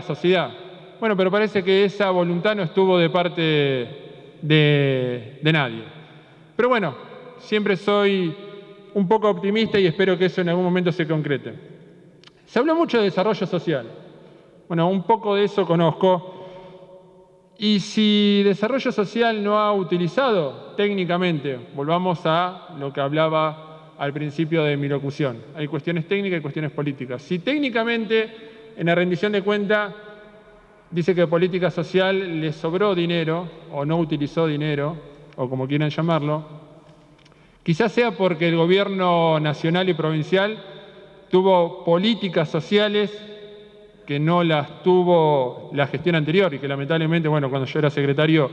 sociedad. Bueno, pero parece que esa voluntad no estuvo de parte de nadie. Pero bueno, siempre soy un poco optimista y espero que eso en algún momento se concrete. Se habló mucho de desarrollo social. Bueno, un poco de eso conozco. Y si desarrollo social no ha utilizado técnicamente, volvamos a lo que hablaba al principio de mi locución. Hay cuestiones técnicas y cuestiones políticas. Si técnicamente en la rendición de cuenta dice que política social le sobró dinero o no utilizó dinero, o como quieran llamarlo, quizás sea porque el gobierno nacional y provincial tuvo políticas sociales que no las tuvo la gestión anterior y que lamentablemente, bueno, cuando yo era secretario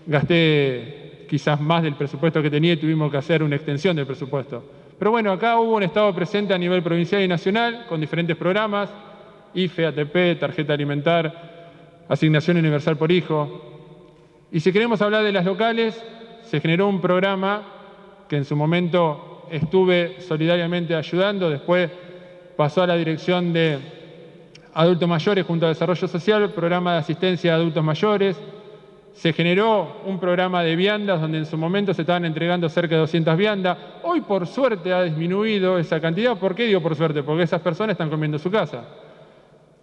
gasté quizás más del presupuesto que tenía y tuvimos que hacer una extensión del presupuesto. Pero bueno, acá hubo un Estado presente a nivel provincial y nacional con diferentes programas, IFE, ATP, tarjeta alimentar, asignación universal por hijo. Y si queremos hablar de las locales, se generó un programa que en su momento estuve solidariamente ayudando, después pasó a la dirección de adultos mayores junto a Desarrollo Social, programa de asistencia a adultos mayores. Se generó un programa de viandas donde en su momento se estaban entregando cerca de 200 viandas. Hoy por suerte ha disminuido esa cantidad. ¿Por qué digo por suerte? Porque esas personas están comiendo en su casa.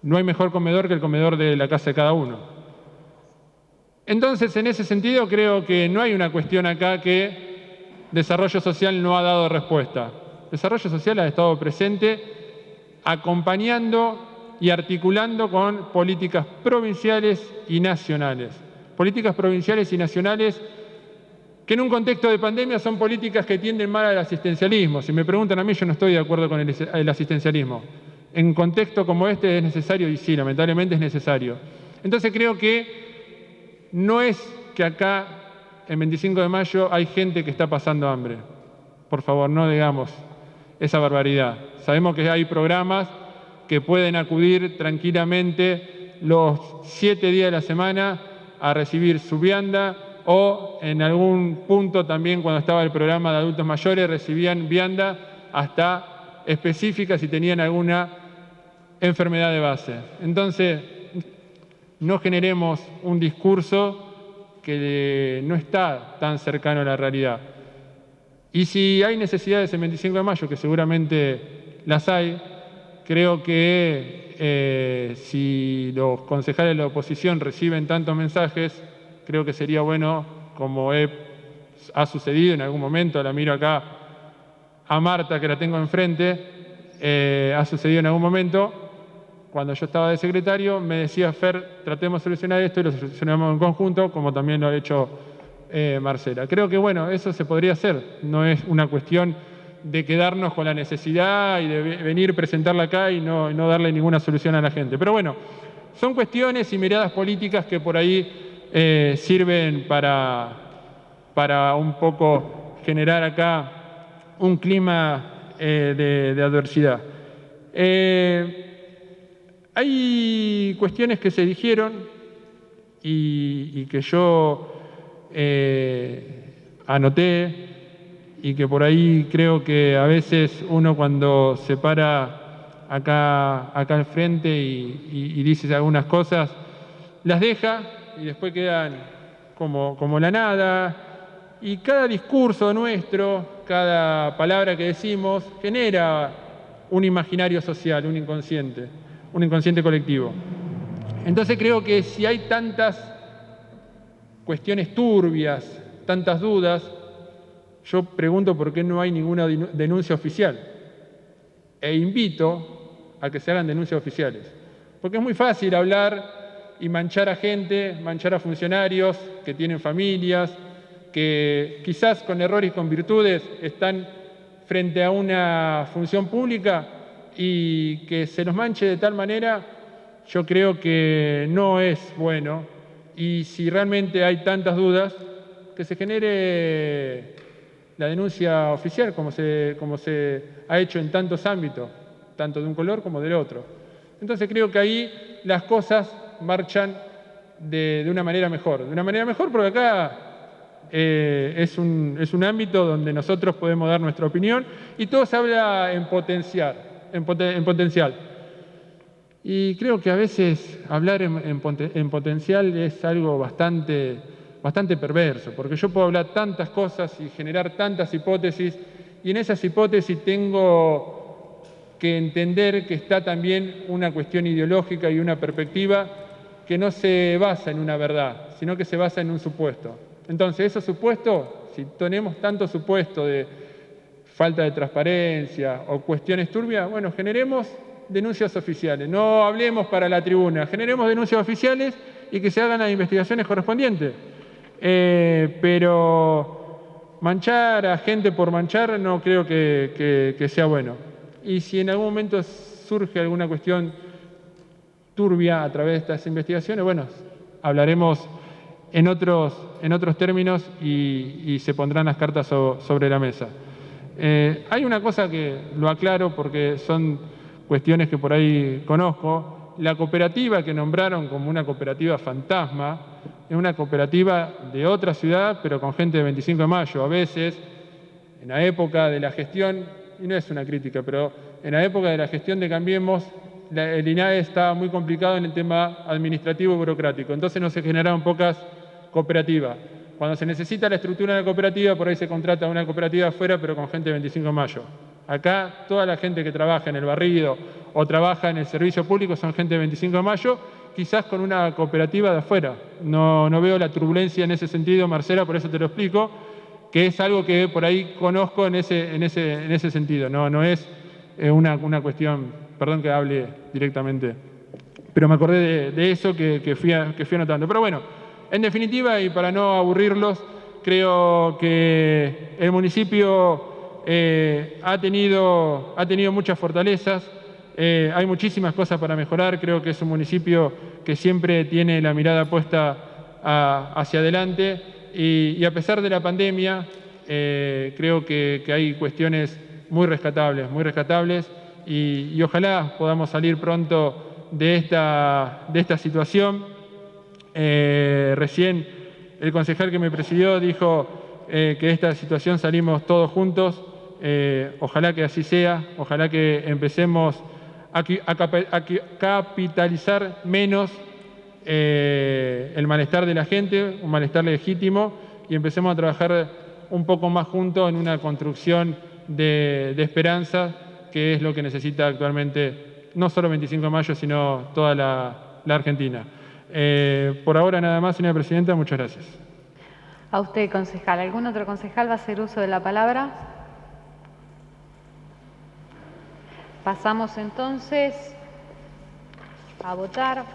No hay mejor comedor que el comedor de la casa de cada uno. Entonces, en ese sentido, creo que no hay una cuestión acá que desarrollo social no ha dado respuesta. Desarrollo social ha estado presente acompañando y articulando con políticas provinciales y nacionales. Políticas provinciales y nacionales que en un contexto de pandemia son políticas que tienden más al asistencialismo. Si me preguntan a mí, yo no estoy de acuerdo con el asistencialismo. En un contexto como este es necesario, y sí, lamentablemente es necesario. Entonces creo que no es que acá, el 25 de mayo, hay gente que está pasando hambre. Por favor, no digamos esa barbaridad. Sabemos que hay programas que pueden acudir tranquilamente los 7 días de la semana a recibir su vianda, o en algún punto también cuando estaba el programa de adultos mayores recibían vianda hasta específica si tenían alguna enfermedad de base. Entonces, no generemos un discurso que no está tan cercano a la realidad. Y si hay necesidades el 25 de mayo, que seguramente las hay, creo que si los concejales de la oposición reciben tantos mensajes, creo que sería bueno, como ha sucedido en algún momento, la miro acá a Marta, que la tengo enfrente, ha sucedido en algún momento, cuando yo estaba de secretario, me decía: Fer, tratemos de solucionar esto y lo solucionamos en conjunto, como también lo ha hecho Marcela. Creo que, bueno, eso se podría hacer. No es una cuestión de quedarnos con la necesidad y de venir, presentarla acá y no darle ninguna solución a la gente. Pero bueno, son cuestiones y miradas políticas que por ahí sirven para un poco generar acá un clima de adversidad. Hay cuestiones que se dijeron y que yo anoté y que por ahí creo que a veces uno cuando se para acá al frente y dice algunas cosas, las deja y después quedan como la nada. Y cada discurso nuestro, cada palabra que decimos, genera un imaginario social, un inconsciente colectivo. Entonces creo que si hay tantas cuestiones turbias, tantas dudas, yo pregunto por qué no hay ninguna denuncia oficial. E invito a que se hagan denuncias oficiales. Porque es muy fácil hablar y manchar a gente, manchar a funcionarios que tienen familias, que quizás con errores y con virtudes están frente a una función pública, y que se los manche de tal manera, yo creo que no es bueno. Y si realmente hay tantas dudas, que se genere la denuncia oficial, como se ha hecho en tantos ámbitos, tanto de un color como del otro. Entonces creo que ahí las cosas marchan de una manera mejor. De una manera mejor porque acá es un ámbito donde nosotros podemos dar nuestra opinión y todo se habla en potencial. Y creo que a veces hablar en potencial es algo bastante perverso, porque yo puedo hablar tantas cosas y generar tantas hipótesis, y en esas hipótesis tengo que entender que está también una cuestión ideológica y una perspectiva que no se basa en una verdad, sino que se basa en un supuesto. Entonces, esos supuestos, si tenemos tanto supuesto de falta de transparencia o cuestiones turbias, bueno, generemos denuncias oficiales. No hablemos para la tribuna, generemos denuncias oficiales y que se hagan las investigaciones correspondientes. Pero manchar a gente por manchar no creo que sea bueno. Y si en algún momento surge alguna cuestión turbia a través de estas investigaciones, bueno, hablaremos en otros términos y se pondrán las cartas sobre la mesa. Hay una cosa que lo aclaro porque son cuestiones que por ahí conozco. La cooperativa que nombraron como una cooperativa fantasma es una cooperativa de otra ciudad, pero con gente de 25 de mayo. A veces, en la época de la gestión, y no es una crítica, pero en la época de la gestión de Cambiemos, el INAE estaba muy complicado en el tema administrativo y burocrático. Entonces no se generaron pocas cooperativas. Cuando se necesita la estructura de la cooperativa, por ahí se contrata una cooperativa afuera, pero con gente de 25 de mayo. Acá toda la gente que trabaja en el barrido o trabaja en el servicio público son gente de 25 de mayo, quizás con una cooperativa de afuera. No veo la turbulencia en ese sentido, Marcela, por eso te lo explico, que es algo que por ahí conozco en ese sentido. No es una cuestión, perdón que hable directamente, pero me acordé de eso que fui anotando. Pero bueno, en definitiva, y para no aburrirlos, creo que el municipio ha tenido muchas fortalezas, hay muchísimas cosas para mejorar. Creo que es un municipio que siempre tiene la mirada puesta hacia adelante y a pesar de la pandemia, creo que hay cuestiones muy rescatables y ojalá podamos salir pronto de esta situación. Recién el concejal que me presidió dijo que de esta situación salimos todos juntos. Ojalá que así sea, ojalá que empecemos a capitalizar menos el malestar de la gente, un malestar legítimo, y empecemos a trabajar un poco más juntos en una construcción de esperanza, que es lo que necesita actualmente no solo 25 de mayo, sino toda la Argentina. Por ahora nada más, señora presidenta, muchas gracias. A usted, concejal. ¿Algún otro concejal va a hacer uso de la palabra? Pasamos entonces a votar.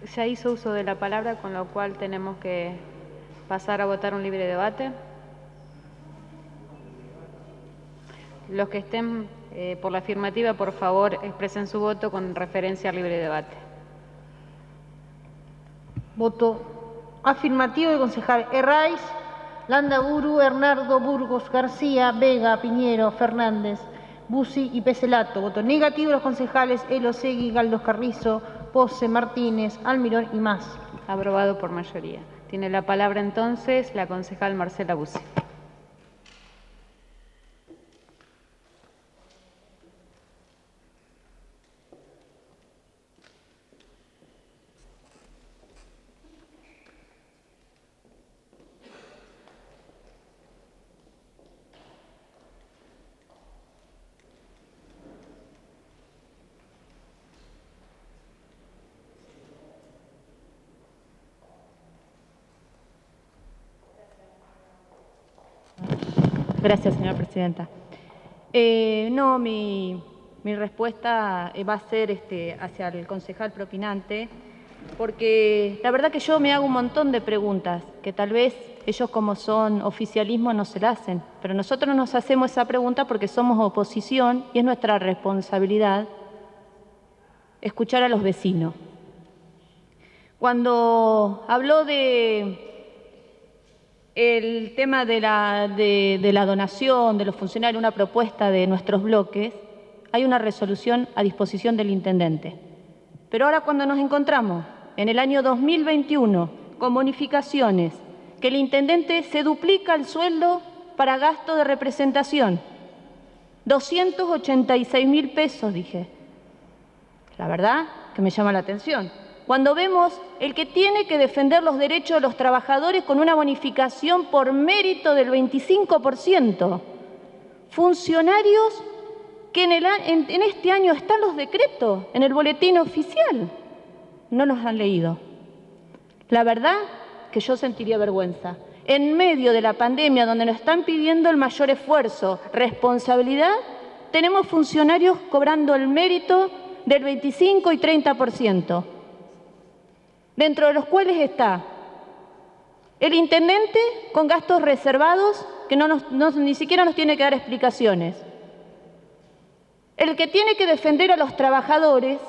Se hizo uso de la palabra, con lo cual tenemos que pasar a votar un libre debate. Los que estén por la afirmativa, por favor, expresen su voto con referencia al libre debate. Voto afirmativo del concejal Herraiz, Landaburu, Hernardo, Burgos, García, Vega, Piñero, Fernández, Bussi y Peselato. Voto negativo de los concejales Elosegui, Galdos Carrizo, Pose, Martínez, Almirón y más. Aprobado por mayoría. Tiene la palabra entonces la concejal Marcela Bussi. Gracias, señora presidenta. Mi respuesta va a ser hacia el concejal propinante, porque la verdad que yo me hago un montón de preguntas, que tal vez ellos como son oficialismo no se la hacen, pero nosotros nos hacemos esa pregunta porque somos oposición y es nuestra responsabilidad escuchar a los vecinos. Cuando habló el tema de la donación de los funcionarios, una propuesta de nuestros bloques, hay una resolución a disposición del intendente. Pero ahora cuando nos encontramos en el año 2021 con bonificaciones, que el intendente se duplica el sueldo para gasto de representación, 286.000 pesos, dije. La verdad que me llama la atención. Cuando vemos el que tiene que defender los derechos de los trabajadores con una bonificación por mérito del 25%. Funcionarios que en este año están los decretos en el boletín oficial. No los han leído. La verdad que yo sentiría vergüenza. En medio de la pandemia, donde nos están pidiendo el mayor esfuerzo, responsabilidad, tenemos funcionarios cobrando el mérito del 25 y 30%, dentro de los cuales está el intendente con gastos reservados que ni siquiera nos tiene que dar explicaciones, el que tiene que defender a los trabajadores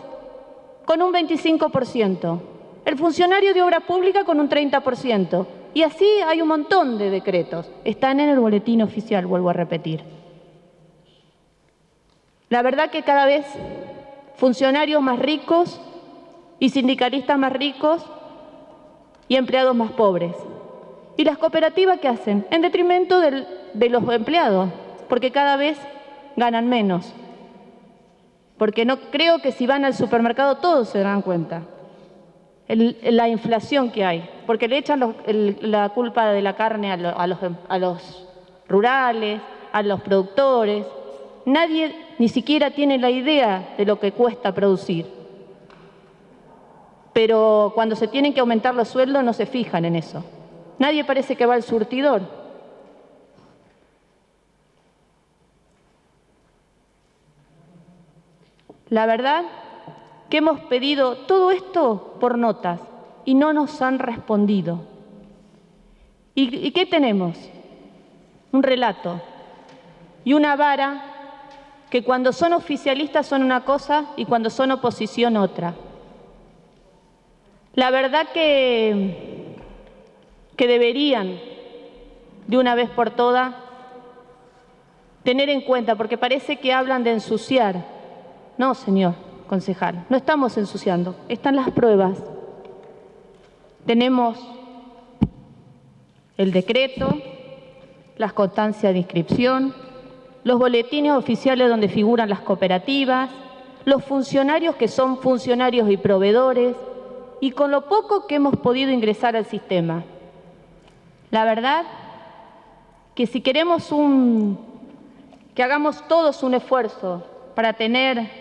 con un 25%, el funcionario de obra pública con un 30%, y así hay un montón de decretos. Están en el boletín oficial, vuelvo a repetir. La verdad que cada vez funcionarios más ricos y sindicalistas más ricos y empleados más pobres. ¿Y las cooperativas qué hacen? En detrimento de los empleados, porque cada vez ganan menos. Porque no creo que si van al supermercado todos se dan cuenta. La inflación que hay, porque le echan la culpa de la carne a los rurales, a los productores. Nadie ni siquiera tiene la idea de lo que cuesta producir. Pero cuando se tienen que aumentar los sueldos no se fijan en eso. Nadie parece que va al surtidor. La verdad que hemos pedido todo esto por notas y no nos han respondido. ¿Y qué tenemos? Un relato y una vara que cuando son oficialistas son una cosa y cuando son oposición otra. La verdad que deberían, de una vez por todas, tener en cuenta, porque parece que hablan de ensuciar. No, señor concejal, no estamos ensuciando, están las pruebas. Tenemos el decreto, las constancias de inscripción, los boletines oficiales donde figuran las cooperativas, los funcionarios que son funcionarios y proveedores, y con lo poco que hemos podido ingresar al sistema. La verdad que si queremos que hagamos todos un esfuerzo para tener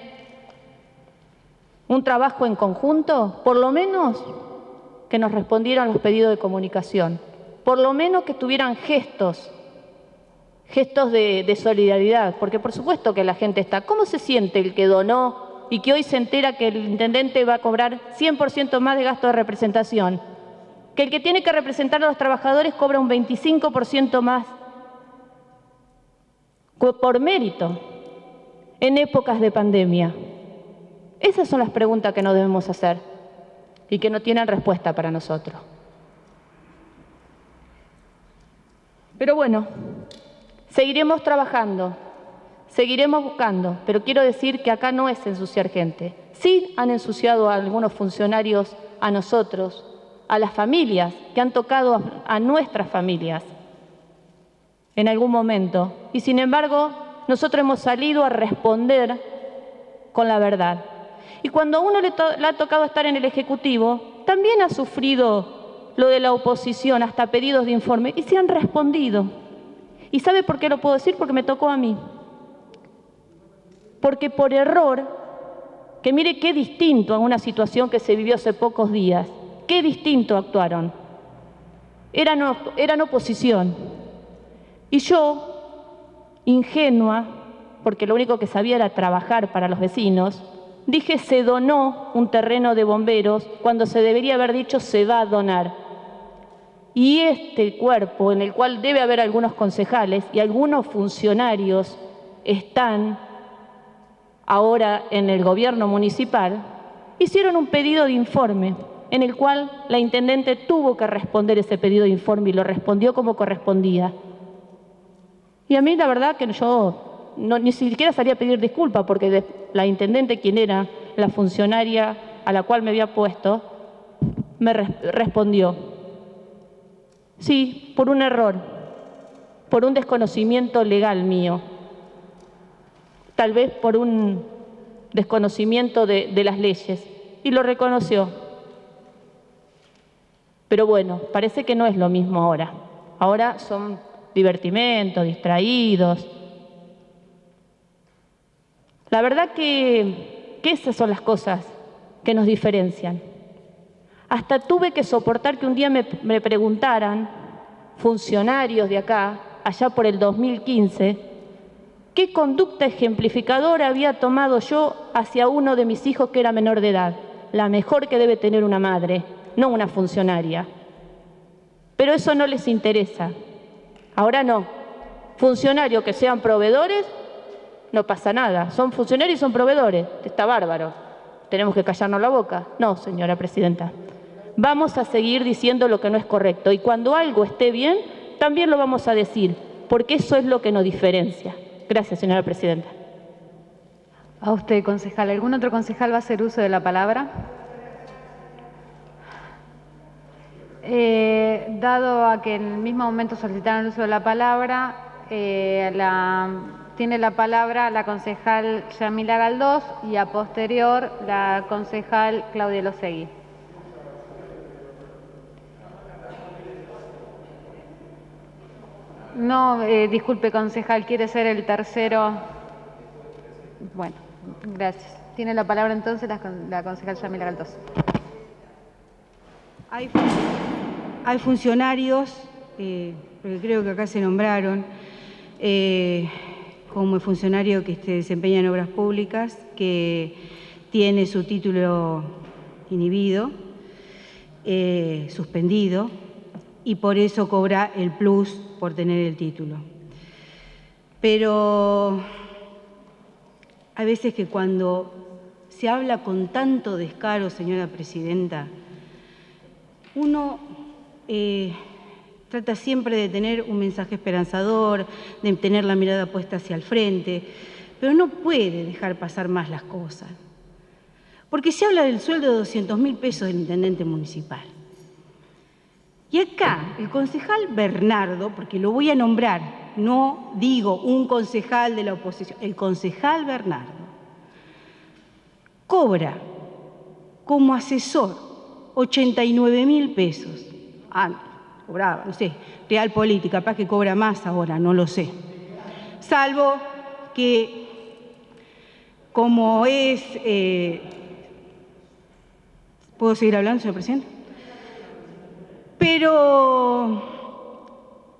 un trabajo en conjunto, por lo menos que nos respondieran los pedidos de comunicación, por lo menos que tuvieran gestos de solidaridad, porque por supuesto que la gente está. ¿Cómo se siente el que donó y que hoy se entera que el intendente va a cobrar 100% más de gasto de representación? Que el que tiene que representar a los trabajadores cobra un 25% más por mérito en épocas de pandemia. Esas son las preguntas que nos debemos hacer y que no tienen respuesta para nosotros. Pero bueno, seguiremos trabajando, seguiremos buscando, pero quiero decir que acá no es ensuciar gente. Sí han ensuciado a algunos funcionarios, a nosotros, a las familias, que han tocado a nuestras familias en algún momento. Y sin embargo, nosotros hemos salido a responder con la verdad. Y cuando a uno le ha tocado estar en el Ejecutivo, también ha sufrido lo de la oposición, hasta pedidos de informe, y se han respondido. ¿Y sabe por qué lo puedo decir? Porque me tocó a mí. Porque por error, que mire qué distinto a una situación que se vivió hace pocos días, qué distinto actuaron. Eran oposición. Y yo, ingenua, porque lo único que sabía era trabajar para los vecinos, dije se donó un terreno de bomberos cuando se debería haber dicho se va a donar. Y este cuerpo, en el cual debe haber algunos concejales y algunos funcionarios, están ahora en el gobierno municipal, hicieron un pedido de informe en el cual la intendente tuvo que responder ese pedido de informe y lo respondió como correspondía. Y a mí la verdad que yo ni siquiera salía a pedir disculpas, porque la intendente, quien era la funcionaria a la cual me había puesto, me respondió. Sí, por un error, por un desconocimiento legal mío. tal vez por un desconocimiento de las leyes, y lo reconoció. Pero bueno, parece que no es lo mismo ahora. Ahora son divertimentos, distraídos. La verdad que esas son las cosas que nos diferencian. Hasta tuve que soportar que un día me preguntaran, funcionarios de acá, allá por el 2015, qué conducta ejemplificadora había tomado yo hacia uno de mis hijos que era menor de edad. La mejor que debe tener una madre, no una funcionaria. Pero eso no les interesa. Ahora no. Funcionarios que sean proveedores, no pasa nada. Son funcionarios y son proveedores. Está bárbaro. ¿Tenemos que callarnos la boca? No, señora presidenta. Vamos a seguir diciendo lo que no es correcto. Y cuando algo esté bien, también lo vamos a decir, porque eso es lo que nos diferencia. Gracias, señora presidenta. A usted, concejal. ¿Algún otro concejal va a hacer uso de la palabra? Dado a que en el mismo momento solicitaron el uso de la palabra, tiene la palabra la concejal Yamila Galdós y a posterior la concejal Claudia Losegui. No, disculpe, concejal, ¿quiere ser el tercero? Bueno, gracias. Tiene la palabra entonces la concejal Yamila Galdós. Hay funcionarios, porque creo que acá se nombraron, como el funcionario que se desempeña en obras públicas, que tiene su título inhibido, suspendido, y por eso cobra el plus por tener el título. Pero hay veces que cuando se habla con tanto descaro, señora presidenta, uno trata siempre de tener un mensaje esperanzador, de tener la mirada puesta hacia el frente, pero no puede dejar pasar más las cosas. Porque se habla del sueldo de 200.000 pesos del intendente municipal. Y acá el concejal Bernardo, porque lo voy a nombrar, no digo un concejal de la oposición, el concejal Bernardo, cobra como asesor 89.000 pesos. Cobraba, no sé, Real Política, capaz que cobra más ahora, no lo sé. Salvo que, como es... ¿Puedo seguir hablando, señor presidente? Pero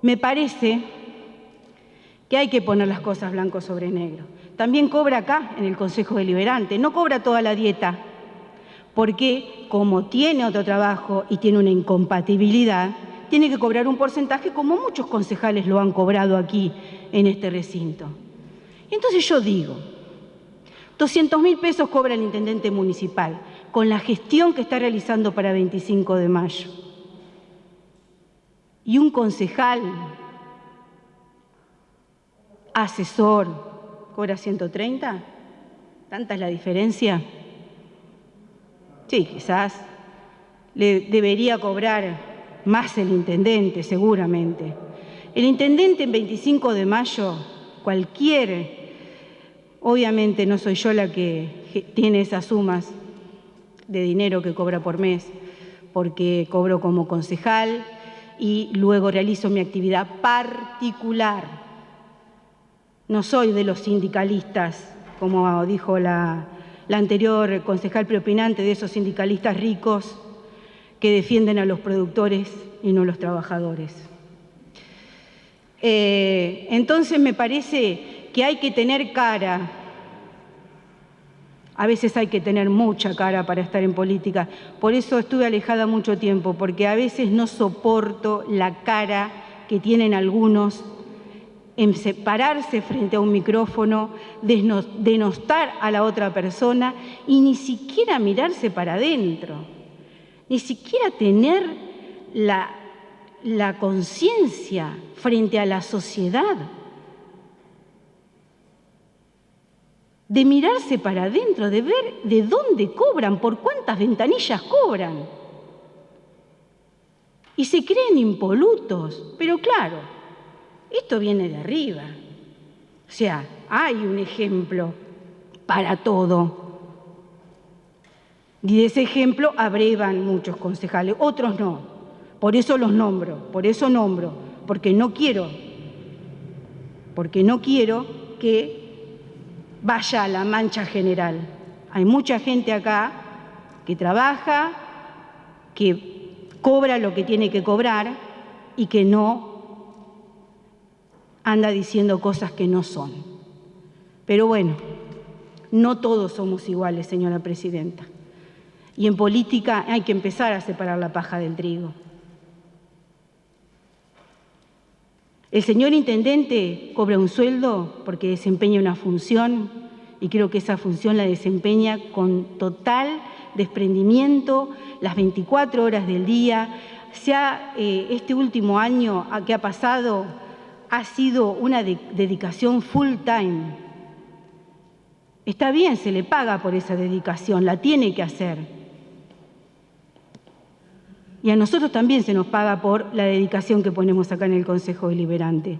me parece que hay que poner las cosas blanco sobre negro. También cobra acá, en el Consejo Deliberante, no cobra toda la dieta, porque como tiene otro trabajo y tiene una incompatibilidad, tiene que cobrar un porcentaje como muchos concejales lo han cobrado aquí en este recinto. Y entonces yo digo, 200.000 pesos cobra el intendente municipal con la gestión que está realizando para 25 de mayo. Y un concejal asesor cobra 130, ¿tanta es la diferencia? Sí, quizás le debería cobrar más el intendente, seguramente. El intendente en 25 de mayo, obviamente no soy yo la que tiene esas sumas de dinero que cobra por mes, porque cobro como concejal y luego realizo mi actividad particular. No soy de los sindicalistas, como dijo la anterior concejal preopinante, de esos sindicalistas ricos que defienden a los productores y no a los trabajadores. Entonces me parece que hay que tener cara. A veces hay que tener mucha cara para estar en política. Por eso estuve alejada mucho tiempo, porque a veces no soporto la cara que tienen algunos en separarse frente a un micrófono, denostar a la otra persona y ni siquiera mirarse para adentro, ni siquiera tener la conciencia frente a la sociedad, de mirarse para adentro, de ver de dónde cobran, por cuántas ventanillas cobran. Y se creen impolutos, pero claro, esto viene de arriba. O sea, hay un ejemplo para todo. Y de ese ejemplo abrevan muchos concejales, otros no. Por eso los nombro, porque no quiero que vaya a la mancha general. Hay mucha gente acá que trabaja, que cobra lo que tiene que cobrar y que no anda diciendo cosas que no son. Pero bueno, no todos somos iguales, señora presidenta. Y en política hay que empezar a separar la paja del trigo. El señor intendente cobra un sueldo porque desempeña una función y creo que esa función la desempeña con total desprendimiento las 24 horas del día. Este último año que ha pasado ha sido una dedicación full time. Está bien, se le paga por esa dedicación, la tiene que hacer. Y a nosotros también se nos paga por la dedicación que ponemos acá en el Consejo Deliberante.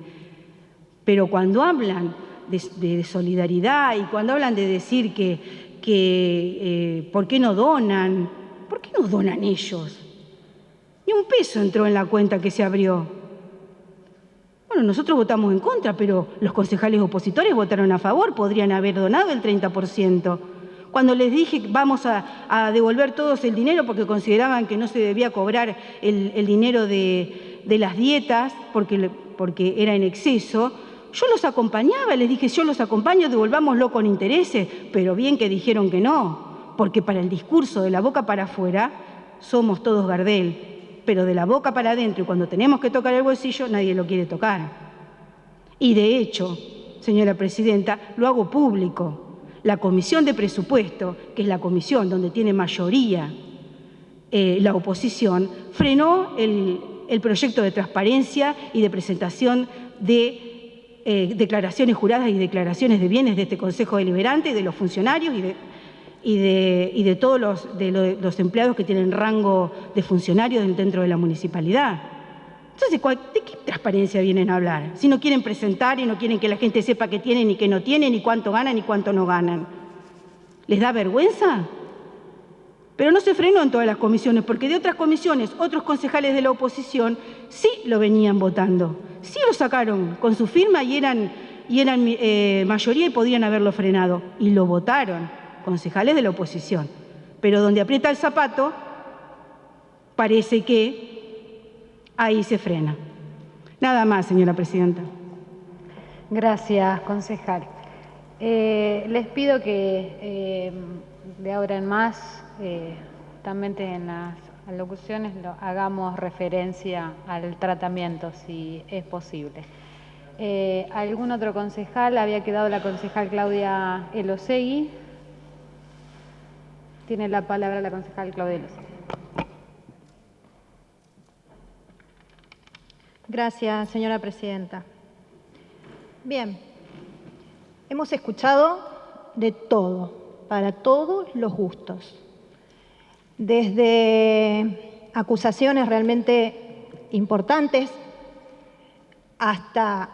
Pero cuando hablan de solidaridad y cuando hablan de decir que ¿por qué no donan? ¿Por qué no donan ellos? Ni un peso entró en la cuenta que se abrió. Bueno, nosotros votamos en contra, pero los concejales opositores votaron a favor, podrían haber donado el 30%. Cuando les dije vamos a devolver todos el dinero porque consideraban que no se debía cobrar el dinero de las dietas porque era en exceso, yo los acompañaba, les dije yo los acompaño, devolvámoslo con intereses, pero bien que dijeron que no, porque para el discurso de la boca para afuera somos todos Gardel, pero de la boca para adentro y cuando tenemos que tocar el bolsillo nadie lo quiere tocar. Y de hecho, señora presidenta, lo hago público. La Comisión de Presupuesto, que es la comisión donde tiene mayoría la oposición, frenó el proyecto de transparencia y de presentación de declaraciones juradas y declaraciones de bienes de este Consejo Deliberante y de los funcionarios y de todos los empleados que tienen rango de funcionarios dentro de la municipalidad. Entonces, ¿de qué transparencia vienen a hablar? Si no quieren presentar y no quieren que la gente sepa qué tienen y qué no tienen, y cuánto ganan y cuánto no ganan. ¿Les da vergüenza? Pero no se frenó en todas las comisiones, porque de otras comisiones, otros concejales de la oposición sí lo venían votando. Sí lo sacaron con su firma y eran mayoría y podían haberlo frenado. Y lo votaron, concejales de la oposición. Pero donde aprieta el zapato, parece que ahí se frena. Nada más, señora presidenta. Gracias, concejal. Les pido que de ahora en más, también en las alocuciones hagamos referencia al tratamiento, si es posible. ¿Algún otro concejal? Había quedado la concejal Claudia Elosegui. Tiene la palabra la concejal Claudia Elosegui. Gracias, señora presidenta. Bien, hemos escuchado de todo, para todos los gustos. Desde acusaciones realmente importantes hasta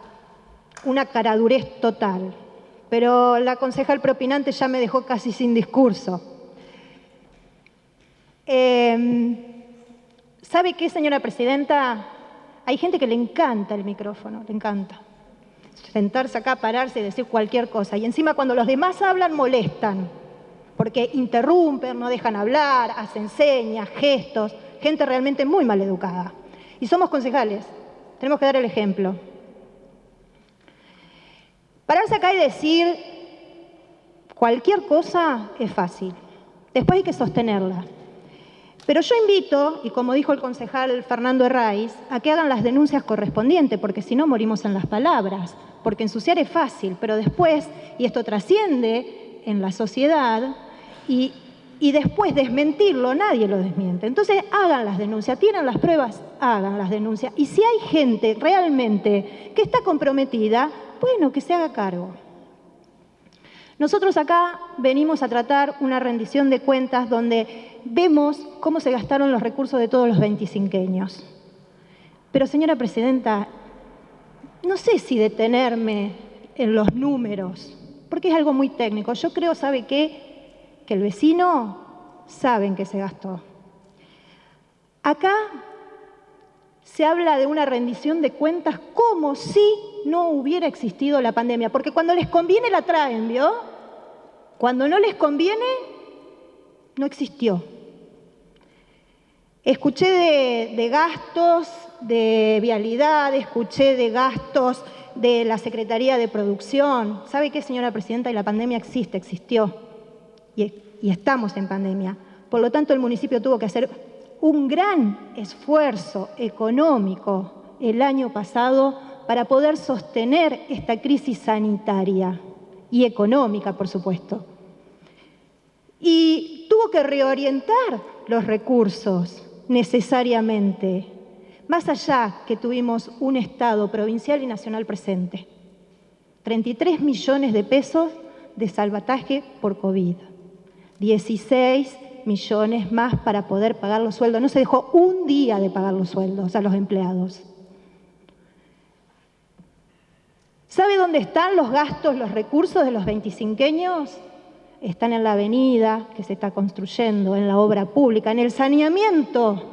una caradurez total. Pero la concejal propinante ya me dejó casi sin discurso. ¿Sabe qué, señora presidenta? Hay gente que le encanta el micrófono, le encanta. Sentarse acá, pararse y decir cualquier cosa. Y encima cuando los demás hablan, molestan. Porque interrumpen, no dejan hablar, hacen señas, gestos. Gente realmente muy mal educada. Y somos concejales. Tenemos que dar el ejemplo. Pararse acá y decir cualquier cosa es fácil. Después hay que sostenerla. Pero yo invito, y como dijo el concejal Fernando Herraiz, a que hagan las denuncias correspondientes, porque si no morimos en las palabras. Porque ensuciar es fácil, pero después, y esto trasciende en la sociedad, y después desmentirlo, nadie lo desmiente. Entonces hagan las denuncias, tienen las pruebas, hagan las denuncias. Y si hay gente realmente que está comprometida, bueno, que se haga cargo. Nosotros acá venimos a tratar una rendición de cuentas donde vemos cómo se gastaron los recursos de todos los 25eños. Pero, señora presidenta, no sé si detenerme en los números, porque es algo muy técnico. Yo creo, ¿sabe qué? Que el vecino sabe en qué se gastó. Acá se habla de una rendición de cuentas como si no hubiera existido la pandemia, porque cuando les conviene la traen, ¿vio? Cuando no les conviene, no existió. Escuché de gastos de vialidad, escuché de gastos de la Secretaría de Producción. ¿Sabe qué, señora presidenta? Y la pandemia existió. Y estamos en pandemia. Por lo tanto, el municipio tuvo que hacer un gran esfuerzo económico el año pasado para poder sostener esta crisis sanitaria y económica, por supuesto. Y tuvo que reorientar los recursos necesariamente, más allá que tuvimos un Estado provincial y nacional presente. 33 millones de pesos de salvataje por COVID, 16 millones más para poder pagar los sueldos. No se dejó un día de pagar los sueldos a los empleados. ¿Sabe dónde están los gastos, los recursos de los 25eños? Están en la avenida que se está construyendo, en la obra pública, en el saneamiento